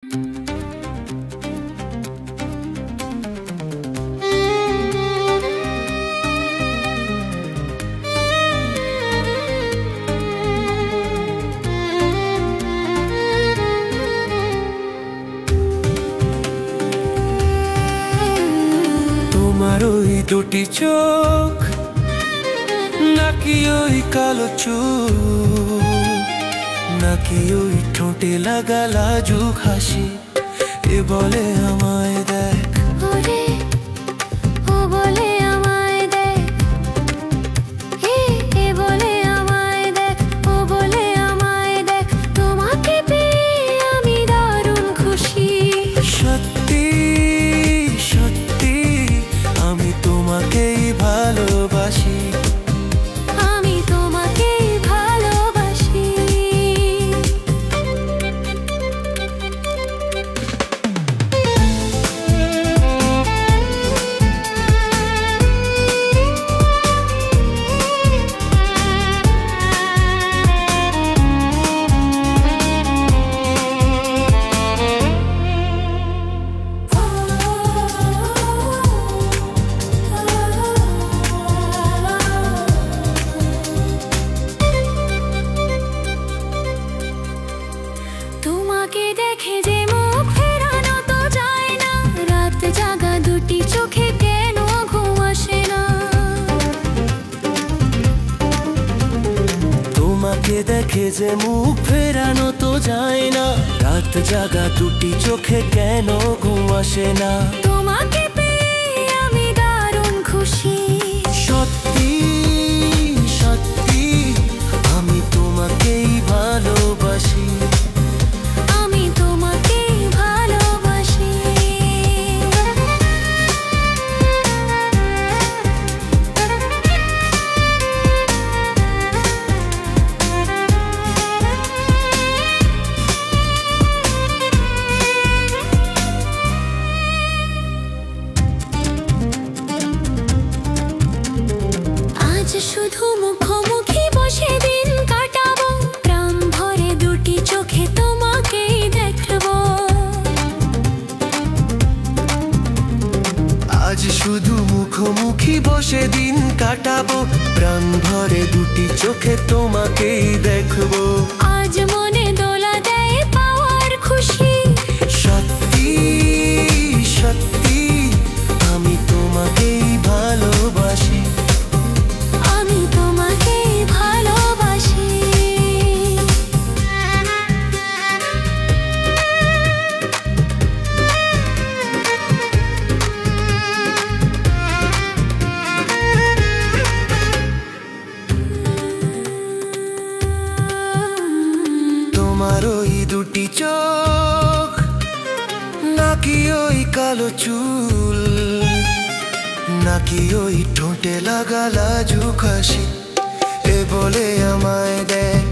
তোমার ওই দুটি চোখ নাকি ওই কালো চুল, নাকি ওই ঠোঁটে লাগা লাজুক হাসি, এ বলে আমায় দেখ, ও বলে আমায় দেখ, এ বলে আমায় দেখ, ও বলে আমায় দেখ, তোমাকে পেয়ে আমি দারুণ খুশি। সত্যি সত্যি আমি তোমাকেই ভালোবাসি, আমি তোমাকেই ভালোবাসি। তোমাকে দেখে যে মুখ ফেরানো তো যায় না, রাত জাগা দুটি চোখে কেন ঘুম আসে না। তোমাকে দেখে যে মুখ ফেরানো তো যায় না, রাত জাগা দুটি চোখে কেন ঘুম আসে না। তোমাকে পেয়ে আমি দারুণ খুশি। সত্যি সত্যি আমি তোমাকেই ভালোবাসি, আমি তোমাকেই ভালোবাসি। আজ শুধু মুখোমুখি বসে দিন কাটাবো, প্রাণ ভরে দুটি চোখে তোমাকেই দেখবো। আজ শুধু মুখোমুখি বসে দিন কাটাবো, প্রাণ ভরে দুটি চোখে তোমাকেই দেখবো। আজ মনে দোলা দেয় পাওয়ার খুশি। সত্যি সত্যি আমি তোমাকেই ভালোবাসি, আমি তোমাকেই ভালোবাসি। তোমার ওই দুটি চোখ নাকি ওই কালো চুল, নাকি ওই ঠোঁটে লাগা লাজুক হাসি, এ বলে আমায় দেখ,